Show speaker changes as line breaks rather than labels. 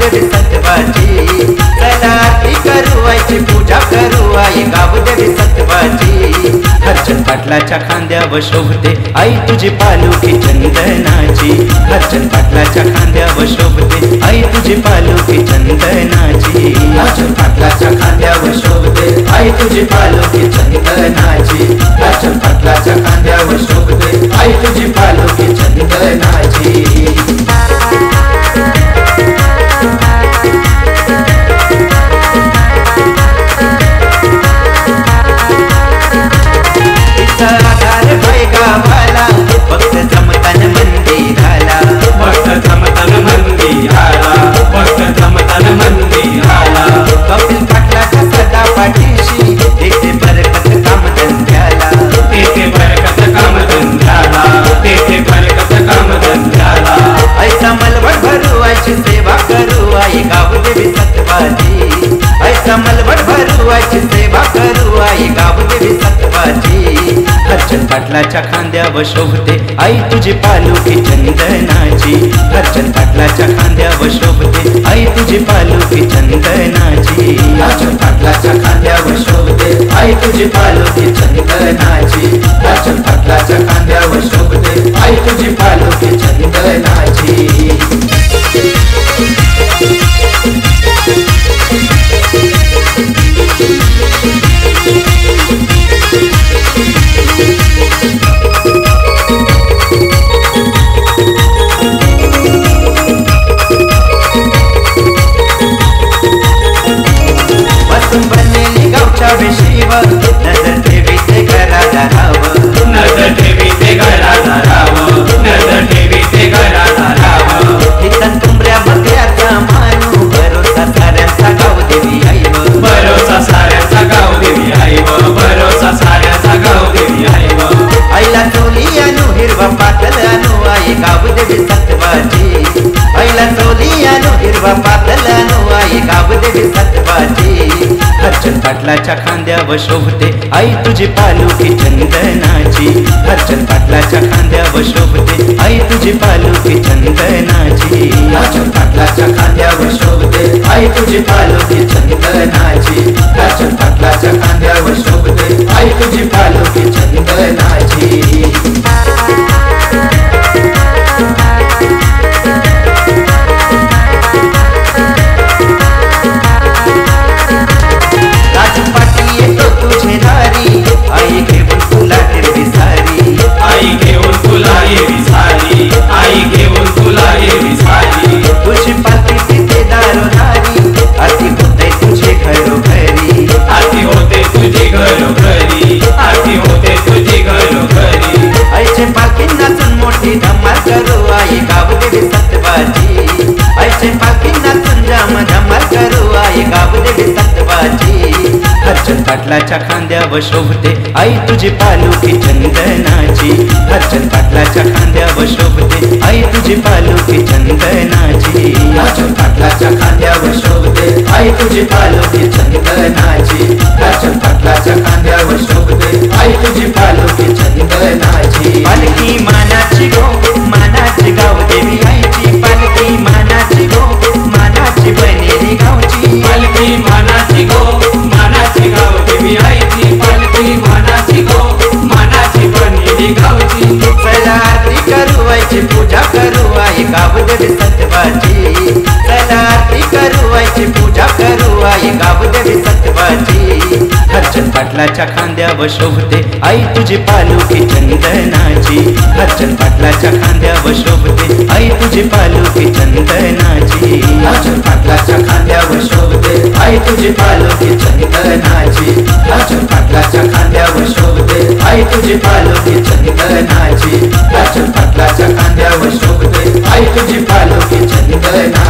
गावदेवी सत्वाची, चला आरती करू आईची पूजा करू आई गावदेवी सत्वाची। हरचंद पाटलाच्या खांद्यावर शोभते आई तुझी पालुकी चंदनाची, हरचंद पाटलाच्या खांद्यावर शोभते आई तुझी पालुकी चंदनाची। हरचंद पाटलाच्या खांद्यावर शोभते आई तुझी पालुकी चंदनाची, हरचंद पाटलाच्या खांद्यावर शोभते आई तुझी पालुकी चंदनाची। आधार भय गावाला भक्त जमतान मंदिराला,
भक्त जमतान मंदिराला, भक्त जमतान मंदिराला।
कपिल पाटलाच्या सदा पाठीशी देते बरकत कामधंद्याला,
देते बरकत कामधंद्याला, देते बरकत कामधंद्याला।
ऐसा मलवड भरू आईची सेवा करू आई गावदेवी सत्वाची, ऐसा मलवड भरू आईची सेवा करू आई गावदेवी सत्वाची। हरचंद पाटलाच्या खांद्यावर शोभते आई तुझी पालुकी चंदनाची, हरचंद पाटलाच्या खांद्यावर शोभते आई तुझी पालुकी चंदनाची। हरचंद पाटलाच्या खांद्यावर शोभते आई तुझी पालुकी चंदनाची, हरचंद पाटलाच्या खांद्यावर शोभते आई तुझी पालुकी चंदनाची। बनलेली गावच्या विशीवर नजर ठेवी ते घरात राहावं,
नजर ठेवी ते घरात राहावं, नजर ठेवी ते घरात राहावं।
इथं तुंबऱ्या बकऱ्याचा मानू भरोसा साऱ्यांचा गावदेवी आईव,
भरोसा साऱ्यांचा गावदेवी आईव, भरोसा साऱ्यांचा गावदेवी आईव।
आईला चोली आणू हिरवा पातल आणू आई गावदेवी सत्वाची, आईला चोली आणू हिरवा पातल आणू आई गावदेवी सत्वाची। हरचंद पाटलाच्या खांद्यावर शोभते आई तुझी पालुकी चंदनाची, हरचंद पाटलाच्या खांद्यावर शोभते आई तुझी पालुकी चंदनाची। हरचंद पाटलाच्या खांद्यावर शोभते आई तुझी पालुकी चंदनाची, हरचंद पाटलाच्या खांद्यावर शोभते आई तुझी पालुकी चंदनाची। राजू पाटील येतो तुझे दारी आई घेऊन तुला हिरवी सारी,
आई घेऊन तुला येवी सारी, आई घेऊन तुला येवी सारी।
तुझी पालखी तिथे दारोदारी आरती होते तुझे घरोघरी,
आरती होते तुझी घरोघरी, आरती होते तुझी घरोघरी।
आईचे पालखी नाचून मोठी धमाल करू आई गावदेवी सत्वाची, आईचे पालखी नाचून जाम धमाल करू आई गावदेवी सत्वाची। हरचंद पाटलाच्या खांद्यावर शोभते आई तुझी पालुकी चंदनाची, हरचंद पाटलाच्या खांद्यावर शोभते आई तुझी पालुकी चंदनाची। हरचंद पाटलाच्या खांद्यावर शोभते आई तुझी पालुकी चंदनाची, हरचंद पाटलाच्या खांद्यावर शोभते आई तुझी पालुकी चंदनाची। पालखी मानाची गो मानाची गावदेवी आईची, पालखी मानाची गो मानाची बनेली गावची,
पालखी मानाची गो मानाची गावदेवी आईची, पालखी मानाची गो मानाची बनेली गावची।
चला आरती करू आईची पूजा करू आई गावदेवी सत्वाची, चला आरती करू आईची पूजा करू आई गावदेवी सत्वाची। हरचंद पाटलाच्या खांद्यावर शोभते आई तुझी पालुकी चंदनाची, हरचंद पाटलाच्या खांद्यावर शोभते आई तुझी पालुकी चंदनाची। हरचंद पाटलाच्या खांद्यावर शोभते आई तुझी पालुकी चंदनाची, हरचंद पाटलाच्या खांद्यावर शोभते आई तुझी पालुकी चंदनाची, हरचंद पाटलाच्या खांद्यावर शोभते आई तुझी पालुकी चंदनाची।